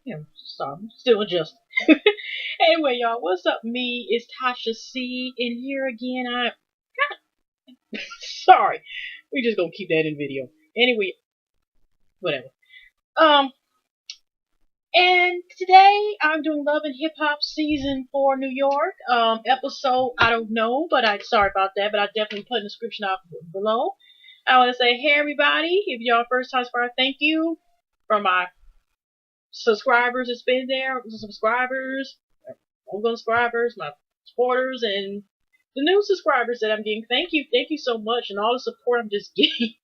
Yeah, sorry, I'm still adjusting. Anyway, y'all, what's up? Me, it's Tasha C in here again. I sorry, we just gonna keep that in video. Anyway, whatever. Um, and today I'm doing Love and Hip Hop season 4 New York. Episode I don't know, but I'm sorry about that. But I definitely put in the description out below. I want to say, hey everybody, if y'all first time subscriber, thank you for my subscribers that's been there, subscribers, ongoing subscribers, my supporters, and the new subscribers that I'm getting. Thank you so much, and all the support I'm just getting.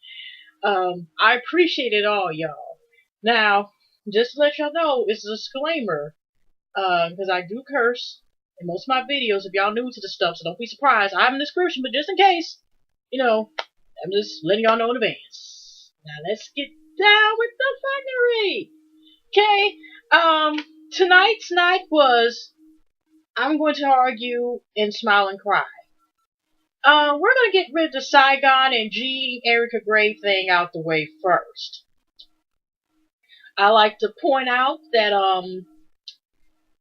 I appreciate it all, y'all. Now, just to let y'all know, it's a disclaimer, because I do curse in most of my videos. If y'all new to the stuff, so don't be surprised. I'm in the description, but just in case, I'm just letting y'all know in advance. Now let's get down with the fuckery. Okay, tonight's night was I'm going to argue and smile and cry. We're going to get rid of the Saigon and G. Erica Gray thing out the way first. I like to point out that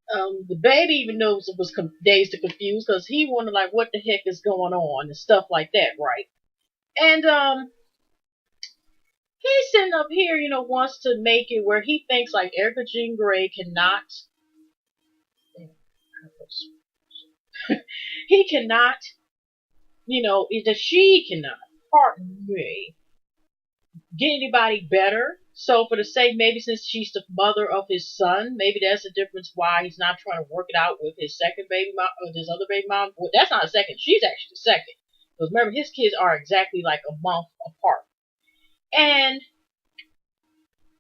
the baby even knows it was dazed and confused because he wondered like what the heck is going on and stuff like that, right? And he's sitting up here, wants to make it where he thinks like Erica Jean Grey cannot. He cannot, that she cannot, pardon me, get anybody better. So for the sake, maybe since she's the mother of his son, maybe that's the difference why he's not trying to work it out with his second baby mom, or his other baby mom. Well, that's not a second. She's actually the second. Because remember, his kids are exactly like a month apart. And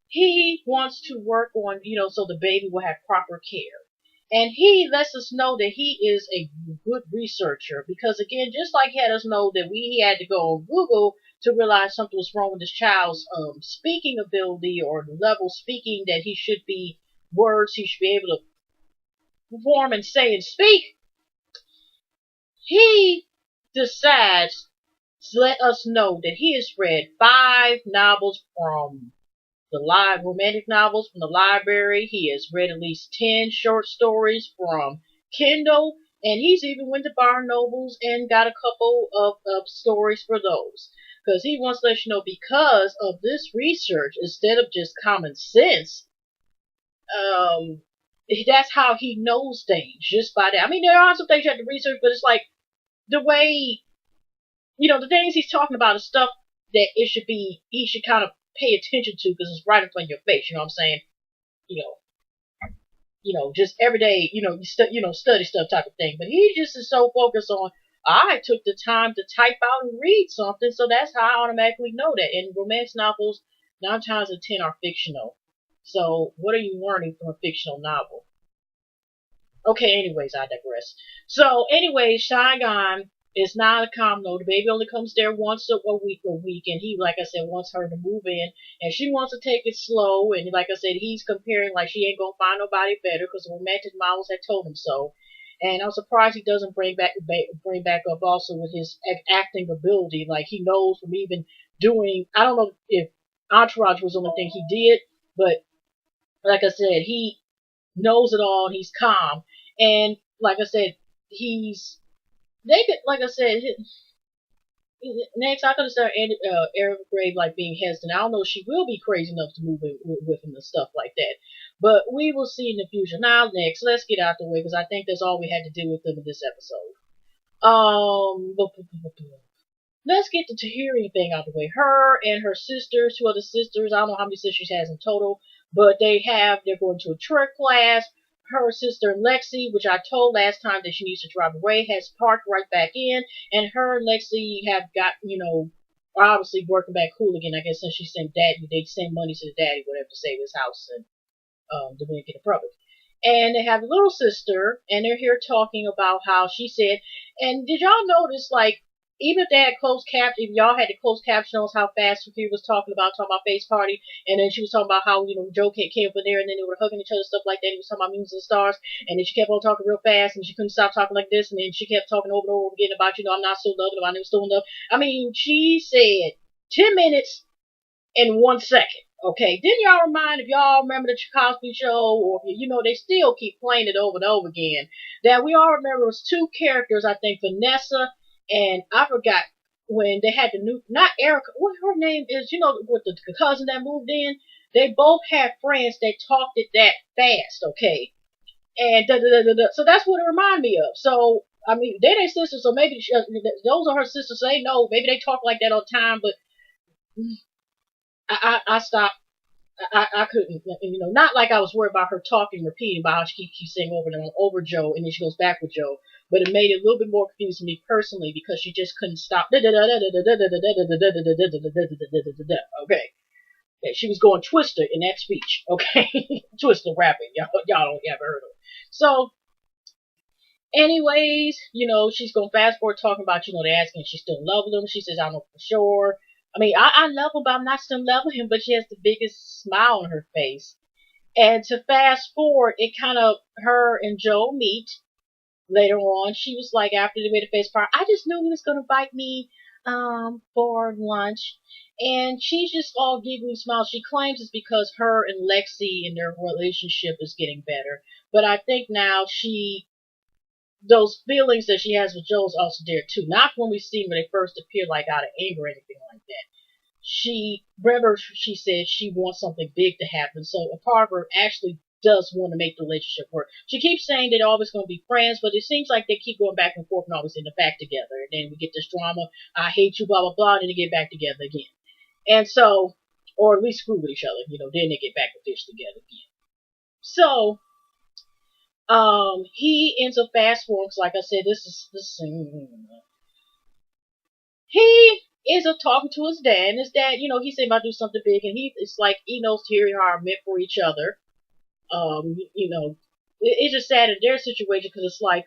he wants to work on, so the baby will have proper care. And he lets us know that he is a good researcher because, again, just like he had us know that we had to go on Google to realize something was wrong with this child's speaking ability or the level speaking that he should be, words he should be able to perform and say and speak, he decides to let us know that he has read 5 novels from the live romantic novels from the library. He has read at least 10 short stories from Kindle, and he's even went to Barnes Nobles and got a couple of stories for those. Because he wants to let you know, because of this research, instead of just common sense, um, that's how he knows things, just by that. I mean, there are some things you have to research, but it's like the way, the things he's talking about is stuff that he should kind of pay attention to because it's right in front of your face. You know what I'm saying? You just every day, study stuff type of thing. But he just is so focused on. I took the time to type out and read something, so that's how I automatically know that. And romance novels, 9 times out of 10 are fictional. So what are you learning from a fictional novel? Okay, anyways, I digress. So, anyways, Saigon is not a condo. The baby only comes there once a week, and he, like I said, wants her to move in, and she wants to take it slow. And like I said, he's comparing like she ain't gonna find nobody better because the romantic models had told him so. And I'm surprised he doesn't bring back up also with his acting ability. Like he knows from even doing. I don't know if Entourage was the only thing he did, but like I said, he knows it all. And he's calm, and like I said, he's they could, like I said, next I could understand Erica Grave like being hesitant. I don't know if she will be crazy enough to move in with him and stuff like that, but we will see in the future. Now, next, let's get out the way because I think that's all we had to do with them in this episode. Let's get the Tahiri thing out the way. Her and her sisters, 2 other sisters. I don't know how many sisters she has in total, but they're going to a twerk class. Her sister Lexi, which I told last time that she needs to drive away, has parked right back in, and her and Lexi have got, obviously working back cool again. I guess since she sent daddy, they send money to the daddy, whatever, to save his house in Dominican Republic. And they have a little sister, and they're here talking about how she said, and did y'all notice, like, even if they had closed caption, if y'all had the closed caption on how fast Sophia was talking about face party, and then she was talking about how, Joe came up in there, and then they were hugging each other, stuff like that. He was talking about Music of the Stars, and then she kept on talking real fast, and she couldn't stop talking like this, and then she kept talking over and over again about, I'm not still loving, I never still in love. I mean, she said 10 minutes in 1 second. Okay, didn't y'all remind, if y'all remember the Cosby Show, or they still keep playing it over and over again, that we all remember it was two characters, I think Vanessa and I forgot, when they had the new, not Erica, what her name is, with the cousin that moved in, they both had friends that talked it that fast, okay? And so that's what it reminded me of. So, I mean, they their sisters, so maybe those are her sisters, so they know, maybe they talk like that all the time, but I stopped. I couldn't, not like I was worried about her talking, repeating about how she keeps saying over and over Joe, and then she goes back with Joe. But it made it a little bit more confusing to me personally because she just couldn't stop. Okay, yeah, she was going Twister in that speech. Okay, Twister rapping. Y'all don't ever heard of it. So, anyways, she's going fast forward talking about, they asking if she's still in love with him. She says, I don't know for sure. I mean, I love him, but I'm not still in love with him. But she has the biggest smile on her face. And to fast forward, it kind of, her and Joe meet later on. She was like, after they made a face part, I just knew he was going to bite me for lunch. And she's just all giggly smiles. She claims it's because her and Lexi and their relationship is getting better. But I think now those feelings that she has with Joe's also there too. Not when we see when they first appear, like out of anger or anything like that. She said she wants something big to happen. So a part of her actually does want to make the relationship work. She keeps saying they're always going to be friends, but it seems like they keep going back and forth and always end up back together. And then we get this drama, I hate you, blah, blah, blah, and then they get back together again. And so, or at least screw with each other, then they get back and fish together again. So, he ends up fast forward, like I said, he ends up talking to his dad, and his dad, he said about do something big, and it's like he knows Terry are meant for each other. It's just sad in their situation because it's like,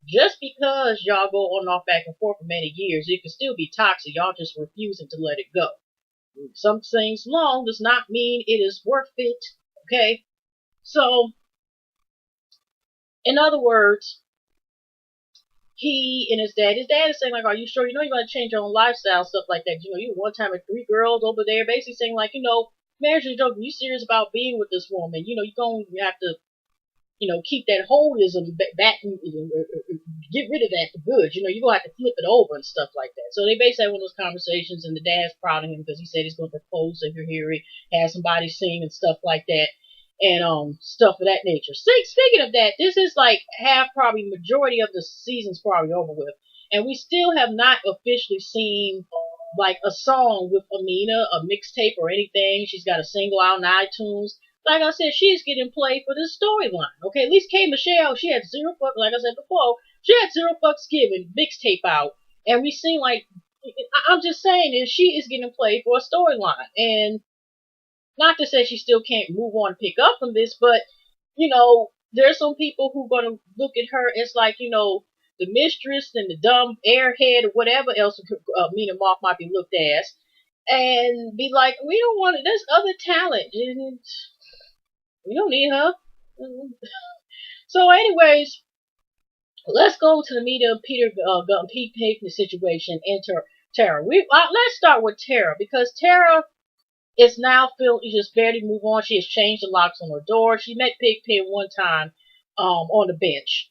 just because y'all go on and off back and forth for many years, it can still be toxic. Y'all just refusing to let it go. Some things long does not mean it is worth it. Okay, so in other words, he and his dad is saying like, are you sure? You're going to change your own lifestyle, stuff like that. You one time with 3 girls over there, basically saying like, marriage is a joke. You serious about being with this woman? You're going to have to, keep that holism back and get rid of that for good. You're going to have to flip it over and stuff like that. So they basically had one of those conversations, and the dad's proud of him because he said he's going to propose to Harry, have somebody sing and stuff like that. And stuff of that nature. Speaking of that, this is like half, probably majority of the season's probably over with, and we still have not officially seen like a song with Amina, a mixtape or anything. She's got a single out on iTunes. Like I said, she's getting played for this storyline. Okay, at least K Michelle, she had zero fucks. Like I said before, she had zero fucks given, mixtape out, and we seen like, I'm just saying is she is getting played for a storyline. And not to say she still can't move on and pick up from this, but there's some people who are gonna look at her as like, the mistress and the dumb airhead or whatever else Mina Moth might be looked as, and be like, we don't want it. There's other talent, and we don't need her. So, anyways, let's go to the meat of Pete Payton situation and Tara. Let's start with Tara because Tara is now feel you just barely move on. She has changed the locks on her door. She met Pigpen one time on the bench.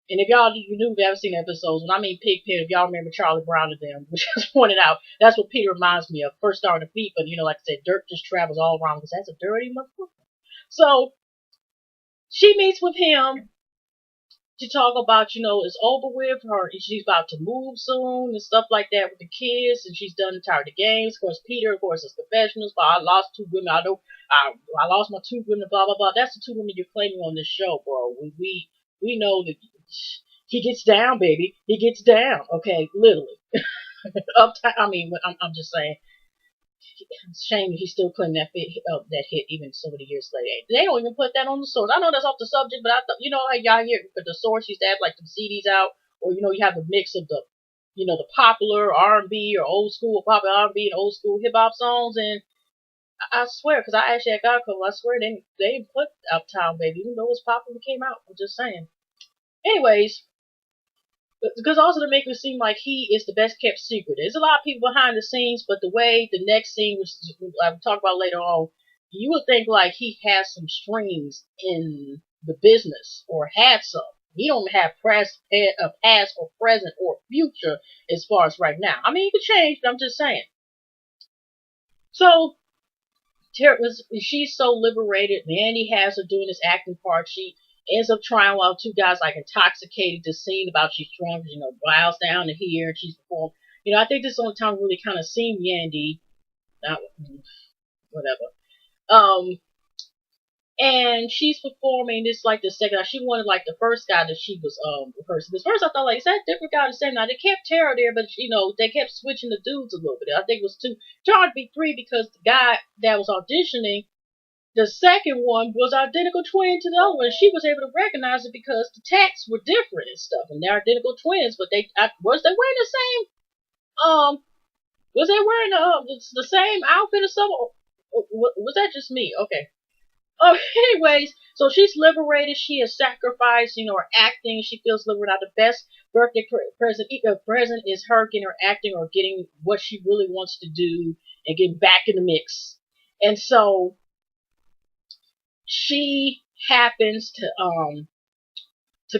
And if y'all you knew you ever seen episodes, when I mean Pigpen, if y'all remember Charlie Brown and them, which was pointed out, that's what Peter reminds me of. First starting to feet, but like I said, dirt just travels all around because that's a dirty motherfucker. So she meets with him to talk about, it's over with her. She's about to move soon and stuff like that with the kids, and she's done tired of the games. Of course, Peter, of course, is confessionals. But I lost 2 women. I lost my 2 women. Blah blah blah. That's the 2 women you're claiming on this show, bro. We know that he gets down, baby. He gets down. Okay, literally. Uptime. I mean, I'm just saying. It's a shame he's still claiming that hit even so many years later. They don't even put that on the source. I know that's off the subject, but I thought, how y'all hear for the source used to have like the CDs out, or you have a mix of the, the popular R&B or old school popular R&B and old school hip hop songs, and I swear, because I actually got a couple, I swear they didn't put Uptown Baby, even though it was popular when it came out. I'm just saying. Anyways, because also to make it seem like he is the best kept secret. There's a lot of people behind the scenes, but the way the next scene, which I'll talk about later on, you would think like he has some strings in the business or had some. He don't have a past or present or future as far as right now. I mean, it could change, but I'm just saying. So she's so liberated. Mandy has her doing this acting part. She ends up trying while two guys like intoxicated. The scene about she's drunk, blows down to here and she's performed. I think this is the only time we really kind of seen Yandy. Not whatever. And she's performing this like the second. She wanted like the first guy that she was rehearsing. Because first I thought like is that a different guy the same? Now they kept Tara there, but they kept switching the dudes a little bit. I think it was two, trying to be three because the guy that was auditioning, the second one was identical twin to the other one. She was able to recognize it because the tats were different and stuff, and they're identical twins. But was they wearing the same was they wearing the same outfit or something? Or was that just me? Okay. Oh, anyways, so she's liberated. She has sacrificed, her acting. She feels liberated. The best birthday present is her getting her acting or getting what she really wants to do and getting back in the mix. And so she happens to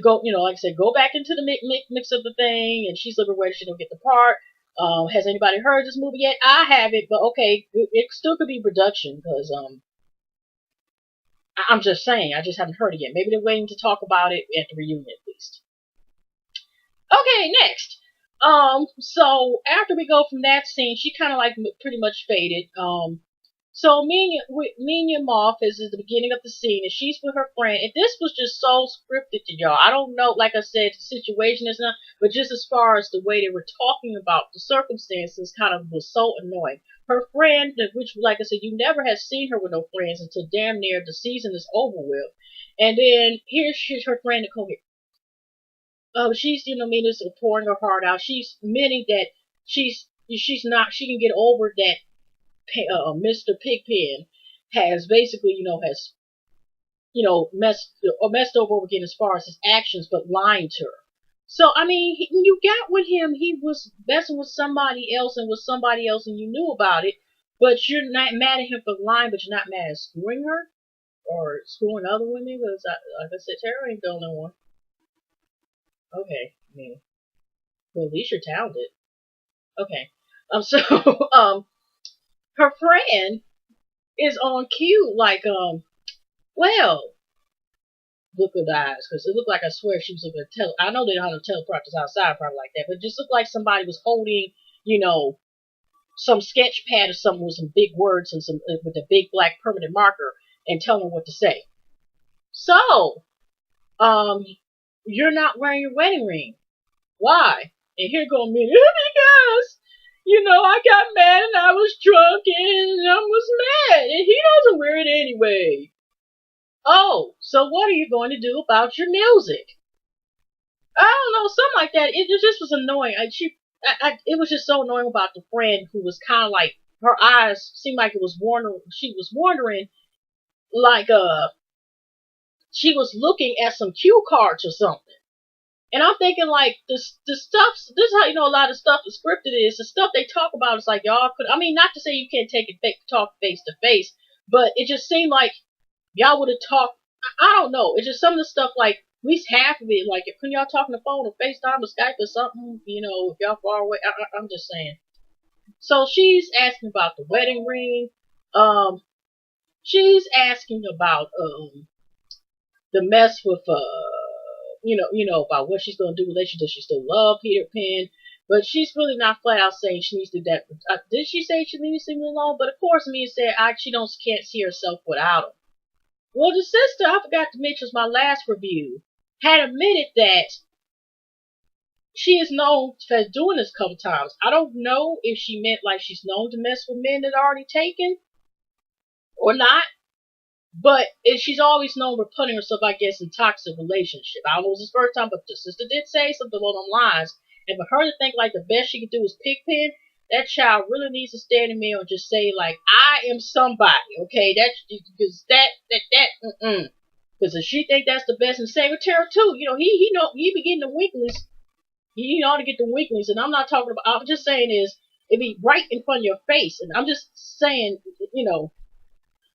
go, like I said, go back into the mix of the thing, and she's liberated. She don't get the part. Has anybody heard this movie yet? I haven't, but okay, it still could be production because I'm just saying, I just haven't heard it yet. Maybe they're waiting to talk about it at the reunion at least. Okay, next. So after we go from that scene, she kind of like pretty much faded. So Nya Moth is the beginning of the scene, and she's with her friend. And this was just so scripted to y'all. I don't know, like I said, the situation is not, but just as far as the way they were talking about the circumstances, kind of was so annoying. Her friend, which, like I said, you never had seen her with no friends until damn near the season is over with. And then she's her friend Nicole. She's meaning pouring her heart out. She's meaning that she's not. She can get over that. Mr. Pigpen has basically, has messed over again as far as his actions, but lying to her. So I mean, when you got with him, he was messing with somebody else and with somebody else, and you knew about it. But you're not mad at him for lying, but you're not mad at screwing her or screwing other women. Because, like I said, Tara ain't the only one. Okay, I mean, well, at least you're talented. Okay, so her friend is on cue, like, well, look at the eyes, because it looked like, I swear she was looking at I know they don't have teleprompters outside, probably like that, but it just looked like somebody was holding, some sketch pad or something with some big words and some with a big black permanent marker and telling them what to say. So, you're not wearing your wedding ring. Why? And here go me, because I got mad and I was drunk and I was mad and he doesn't wear it anyway. Oh, so what are you going to do about your music? I don't know, something like that. It just was annoying. It was just so annoying about the friend who was kind of like, her eyes seemed like it was wandering. She was wondering, like, she was looking at some cue cards or something. And I'm thinking, like, the stuff, this is how you know a lot of stuff is scripted is. The stuff they talk about is like, y'all could, I mean, not to say you can't talk face to face, but it just seemed like y'all would have talked, I don't know, it's just some of the stuff, like, at least half of it, like, couldn't y'all talk on the phone or FaceTime or Skype or something, if y'all far away, I'm just saying. So she's asking about the wedding ring, she's asking about, the mess with, about what she's going to do with relationship. Does she still love Peter Pan? But she's really not flat out saying she needs to do that. Did she say she needs to leave him alone? But of course, Mia said she can't see herself without him. Well, the sister, I forgot to mention, was my last review, had admitted that she is known for doing this a couple times. I don't know if she meant like she's known to mess with men that are already taken or not. But she's always known for putting herself, I guess, in toxic relationship. I don't know if it was the first time, but the sister did say something along them lines. And for her to think like the best she could do is Pigpen, that child really needs to stand in there and just say like, I am somebody, okay? Because because if she think that's the best, and same with Tara too. He be getting the weakness. He ought to get the weaklings. And I'm not talking about. I'm just saying is it be right in front of your face. And I'm just saying, you know,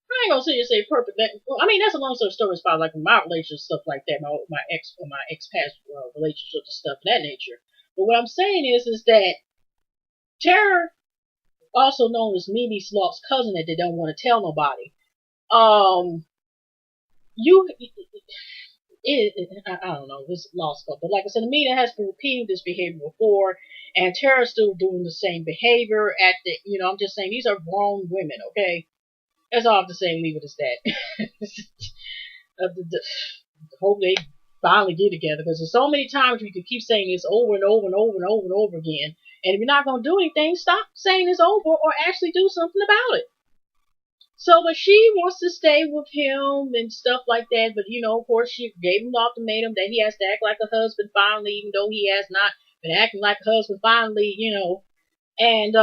I ain't gonna sit here and say perfect. I mean, that's a long story about like my relationship stuff like that, my ex past relationships and stuff of that nature. But what I'm saying is that Tara, also known as Mimi Sloth's cousin that they don't want to tell nobody. Um, you, I don't know, this lost stuff, but like I said, Amina has been repeating this behavior before, and Tara's still doing the same behavior at the, I'm just saying these are grown women, okay? That's all I have to say. Leave it as that. Hope they finally get together because there's so many times you can keep saying this over and over and over and over and over again. And if you're not going to do anything, stop saying it's over or actually do something about it. So, but she wants to stay with him and stuff like that. But, of course, she gave him the ultimatum that he has to act like a husband finally, even though he has not been acting like a husband finally. And,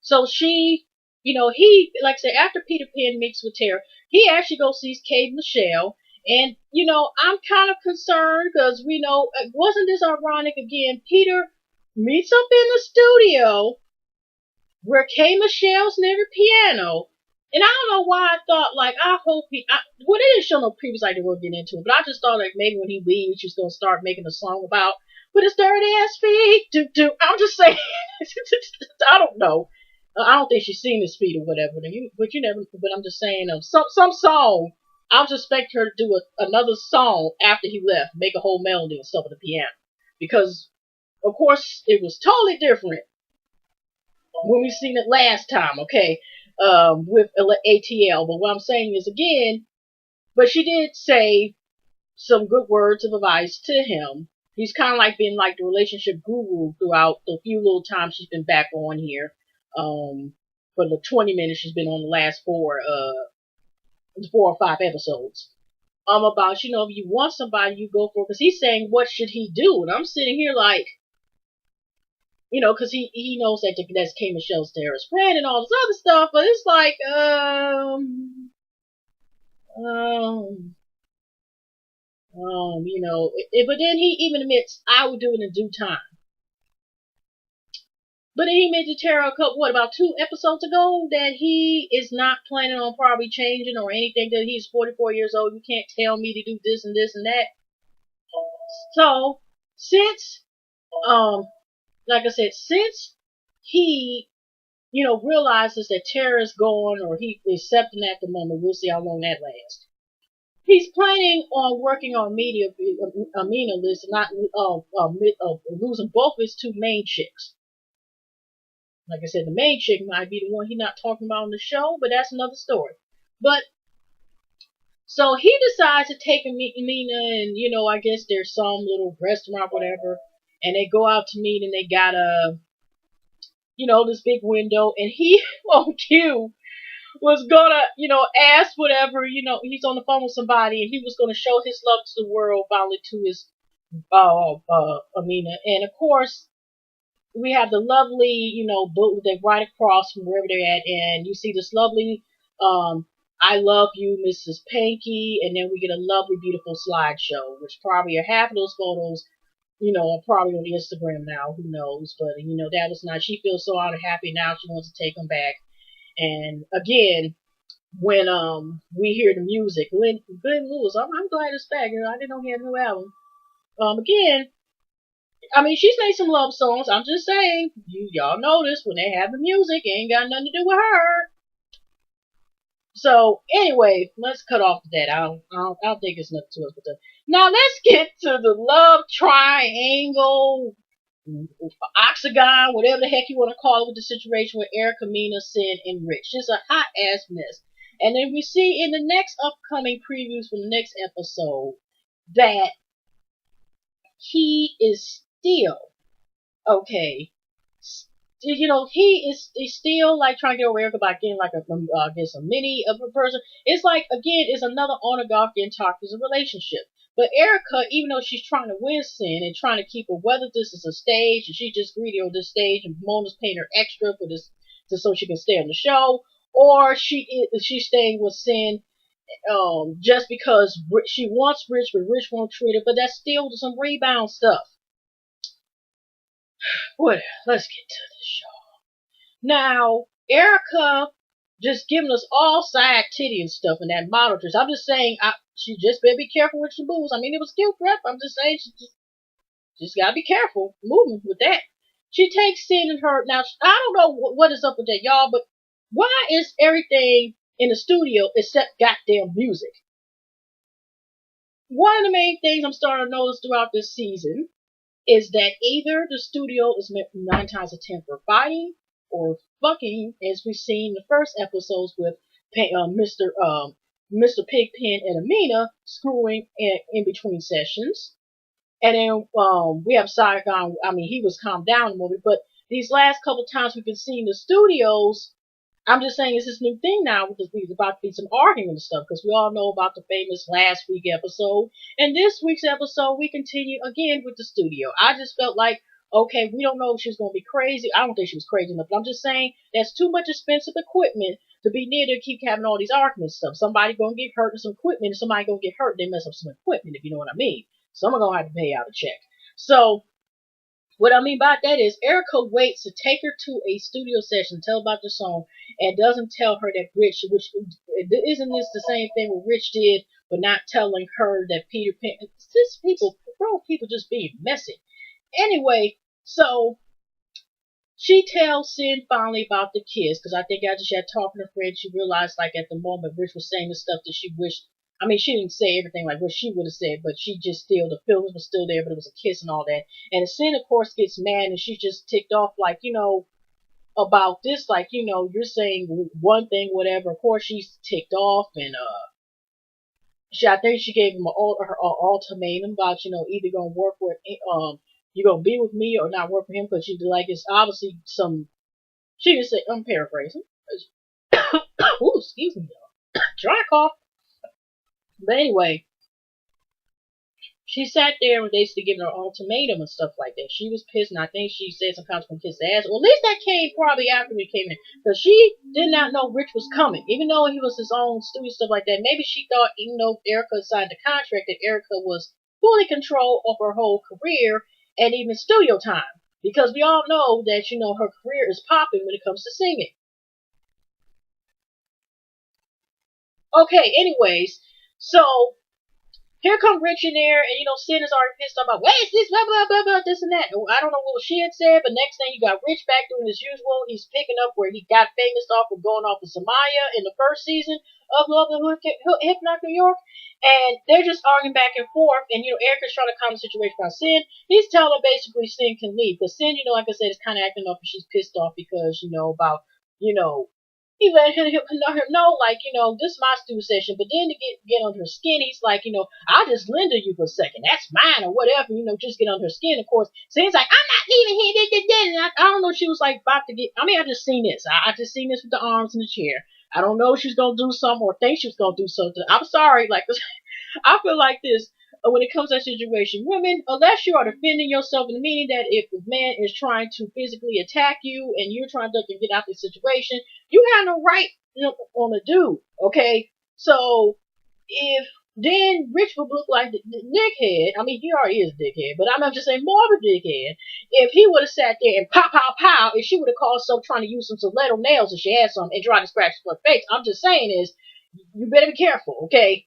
so she, he, like I said, after Peter Pan meets with Tara, he actually goes sees Kate Michelle. And, I'm kind of concerned because we know, wasn't this ironic again? Peter meets up in the studio where Kay Michelle's near the piano. And I don't know why I thought, like, I hope well, they didn't show no previous like they were getting into it, but I just thought, like, maybe when he leaves, she's going to start making a song about, with his dirty ass feet, I'm just saying, I don't know. I don't think she's seen his feet or whatever, but you never, but I'm just saying, some song, I was expecting her to do another song after he left, make a whole melody and stuff at the piano. Because, of course, it was totally different when we seen it last time, okay, with ATL. But what I'm saying is again, but she did say some good words of advice to him. He's kind of like been like the relationship guru throughout the few little times she's been back on here. For the 20 minutes she's been on the last four or five episodes. About, if you want somebody, you go for it. Because he's saying, what should he do? And I'm sitting here like, because he knows that that's K. Michelle's Tara's friend and all this other stuff, but it's like, but then he even admits, I will do it in due time. But then he mentioned Tara about 2 episodes ago, that he is not planning on probably changing or anything, that he's 44 years old, you can't tell me to do this and this and that. So, since, like I said, since he, realizes that Tara is gone, or he is accepting at the moment, we'll see how long that lasts. He's planning on working on Amina list, not losing both his 2 main chicks. Like I said, the main chick might be the one he's not talking about on the show, but that's another story. But so he decides to take Amina, and I guess there's some little restaurant, whatever, and they go out to meet, and they got this big window, and he on cue was gonna, ask whatever, he's on the phone with somebody, and he was gonna show his love to the world, finally to his Amina, and of course we have the lovely, boat they right across from wherever they're at, and you see this lovely, I love you, Mrs. Panky, and then we get a lovely, beautiful slideshow, which probably are half of those photos, are probably on Instagram now, who knows, but, that was nice. She feels so out of happy now, she wants to take them back. And again, when we hear the music, Glenn Lewis, I'm glad it's back. I didn't know he had a new album. Again, I mean, she's made some love songs. I'm just saying, y'all notice when they have the music, it ain't got nothing to do with her. So anyway, let's cut off that. I don't think it's nothing to us. But now let's get to the love triangle, octagon, whatever the heck you want to call it, with the situation with Erica, Mina, Sin, and Rich. It's a hot ass mess. And then we see in the next upcoming previews for the next episode that he is still okay. He's still like trying to get over Erica by getting like a mini of a person. It's like, again, it's another oligarchy and toxic relationship. But Erica, even though she's trying to win Sin and trying to keep her, whether this is a stage and she's just greedy on this stage and Mona's paying her extra for this so she can stay on the show, or she's staying with Sin just because she wants Rich, but Rich won't treat her. But that's still some rebound stuff. Well, let's get to this show. Now, Erica just giving us all side titty and stuff in that model dress. I'm just saying, she just better be careful with your boobs. I mean, it was cute prep. I'm just saying, she just gotta be careful moving with that. She takes Sin and her. Now, I don't know what is up with that, y'all, but why is everything in the studio except goddamn music? One of the main things I'm starting to notice throughout this season is that either the studio is 9 times out of 10 for fighting or fucking, as we've seen in the first episodes with Mr. Pigpen and Amina screwing in between sessions. And then we have Saigon. I mean, he was calmed down a moment, but these last couple times we've been seeing the studios. I'm just saying it's this new thing now because there's about to be some arguing and stuff because we all know about the famous last week episode. And this week's episode, we continue again with the studio. I just felt like, okay, we don't know if she's going to be crazy. I don't think she was crazy enough, but I'm just saying that's too much expensive equipment to be near to keep having all these arguments and stuff. Somebody going to get hurt with some equipment and somebody going to get hurt. They mess up some equipment, if you know what I mean. Someone going to have to pay out a check. So what I mean by that is Erica waits to take her to a studio session, tell about the song, and doesn't tell her that Rich, which isn't this the same thing what Rich did, but not telling her that Peter Pan. It's just people just being messy. Anyway, so she tells Sin finally about the kiss because I think after she had talked to her friend, she realized like at the moment Rich was saying the stuff that she wished. I mean, she didn't say everything like what she would have said, but she just still the feelings were still there, but it was a kiss and all that. And Sin, of course, gets mad and she's just ticked off like about this, like you're saying one thing, whatever. Of course, she's ticked off and I think she gave him her ultimatum about either gonna work with you're gonna be with me or not work with him because she's like it's obviously some. She just said I'm paraphrasing. Ooh, excuse me, y'all. Dry cough. But anyway, she sat there and basically giving her ultimatum and stuff like that. She was pissed, and I think she said some kind of kiss ass. Well, at least that came probably after we came in, because she did not know Rich was coming, even though he was his own studio stuff like that. Maybe she thought, even though Erica signed the contract, that Erica was fully control of her whole career and even studio time, because we all know that her career is popping when it comes to singing. Okay, anyways, so here come Rich in there, and Sin is already pissed off about what is this, blah blah blah blah, this and that. I don't know what she had said, but next thing you got Rich back doing his usual. He's picking up where he got famous off of going off with Samaya in the first season of Love and Hypnotic New York, and they're just arguing back and forth. And Erica's trying to calm the situation about Sin. He's telling her basically Sin can leave, but Sin, like I said, is kind of acting up, and she's pissed off because about you know he let her know, like, this is my studio session. But then to get under her skin, he's like, I'll just lend you for a second. That's mine or whatever, just get under her skin. Of course, so he's like, I'm not leaving here. And I don't know, she was like about to get, I mean, I just seen this. I just seen this with the arms in the chair. I don't know if she's going to do something or think she's going to do something. I'm sorry. Like, I feel like this. When it comes to that situation, women, unless you are defending yourself in the meaning that if a man is trying to physically attack you and you're trying to get out of the situation, you have no right on a dude, okay? So if then Rich would look like the dickhead. I mean, he already is a dickhead, but I'm just saying more of a dickhead. If he would have sat there and pow, pow, pow, if she would have called herself trying to use some stiletto nails if she had some and try to scratch her face, I'm just saying is, you better be careful, okay?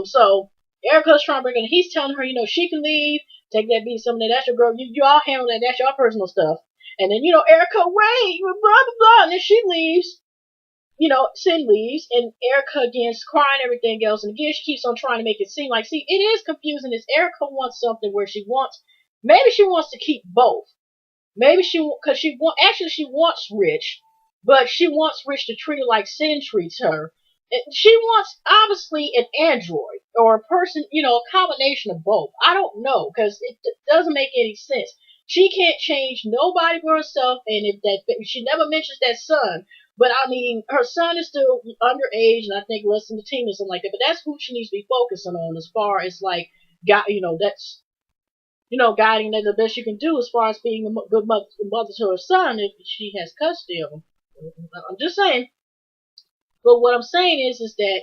So Erica's trying to bring in. He's telling her, she can leave, take that beat, some of that. That's your girl. You all handle that. That's your personal stuff. And then, Erica, wait, blah, blah, blah. And then she leaves. Sin leaves. And Erica again's crying and everything else. And again, she keeps on trying to make it seem like, see, it is confusing. Is Erica wants something where maybe she wants to keep both. Maybe because she wants Rich, but she wants Rich to treat her like Sin treats her. She wants, obviously, an android or a person, a combination of both. I don't know, because it doesn't make any sense. She can't change nobody but herself, and she never mentions that son. But I mean, her son is still underage, and I think less than 18 or something like that. But that's who she needs to be focusing on, as far as like, that's guiding that the best you can do as far as being a good mother to her son if she has custody of him. I'm just saying. But what I'm saying is that,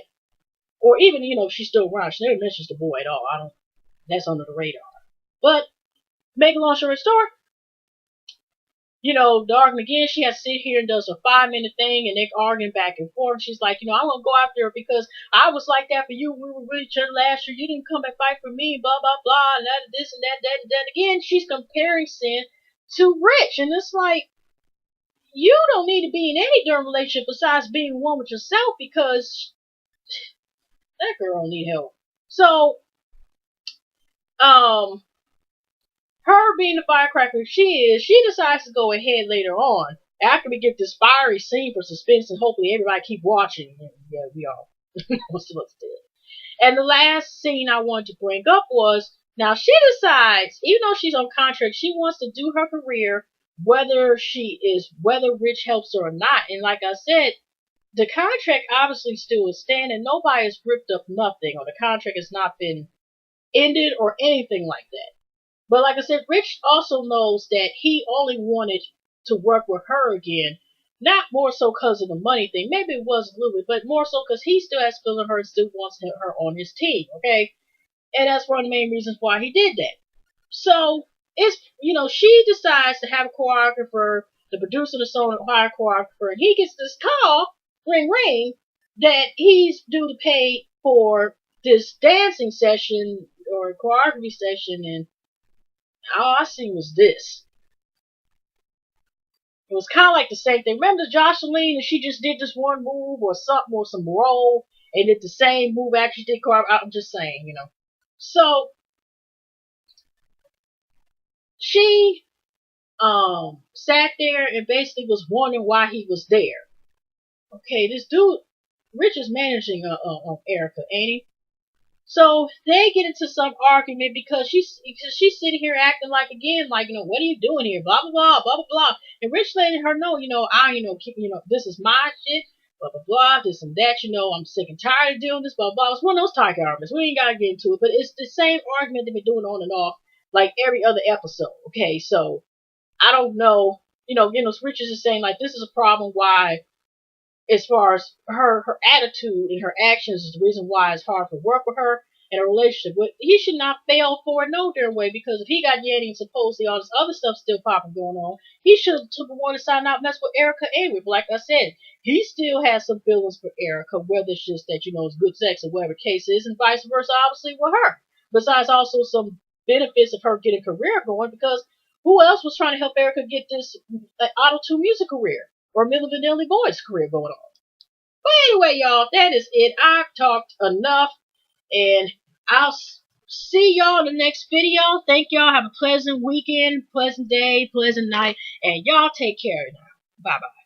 or even, she's still around. She never mentions the boy at all. That's under the radar. But, make a long story short, the argument again, she has to sit here and does a 5 minute thing and they're arguing back and forth. She's like, I won't go after her because I was like that for you. We were with each other last year. You didn't come and fight for me, blah, blah, blah, and that, this and that, and that. Again, she's comparing Sin to Rich. And it's like, you don't need to be in any darn relationship besides being one with yourself because that girl don't need help. So, her being the firecracker she decides to go ahead later on after we get this fiery scene for suspense and hopefully everybody keep watching. Yeah, we all. What's the dead. And the last scene I wanted to bring up was now she decides, even though she's on contract, she wants to do her career whether Rich helps her or not. And like I said, the contract obviously still is standing. Nobody has ripped up nothing, or the contract has not been ended or anything like that. But like I said, Rich also knows that he only wanted to work with her again, not more so because of the money thing. Maybe it was a little bit, but more so because he still has feeling her and still wants her on his team, okay? And that's one of the main reasons why he did that. So, she decides to have a choreographer, the producer of the song, hire a choreographer, and he gets this call, ring ring, that he's due to pay for this dancing session or choreography session, and all I seen was this. It was kind of like the same thing. Remember Jocelyn, and she just did this one move or something or some role and did the same move after she did choreography. I'm just saying, So she sat there and basically was wondering why he was there. Okay, this dude, Rich is managing Erica, ain't he? So they get into some argument because she's sitting here acting like again, like, what are you doing here? Blah blah blah, blah blah blah. And Rich letting her know, this is my shit, blah blah blah, this and that, I'm sick and tired of doing this, blah blah. It's one of those type of arguments. We ain't gotta get into it, but it's the same argument they've been doing on and off, like every other episode. Okay, so I don't know, Rich is just saying like this is a problem why as far as her attitude and her actions is the reason why it's hard to work with her in a relationship. But he should not fail for it no darn way, because if he got Yanny and supposedly all this other stuff still popping going on, he should have took one aside, not mess with Erica anyway. But like I said, he still has some feelings for Erica, whether it's just that it's good sex or whatever the case is, and vice versa, obviously with her. Besides, also some benefits of her getting a career going, because who else was trying to help Erica get this auto-tune music career? Or Milli Vanilli Boy's career going on. But anyway, y'all, that is it. I've talked enough, and I'll see y'all in the next video. Thank y'all. Have a pleasant weekend, pleasant day, pleasant night, and y'all take care now. Bye-bye.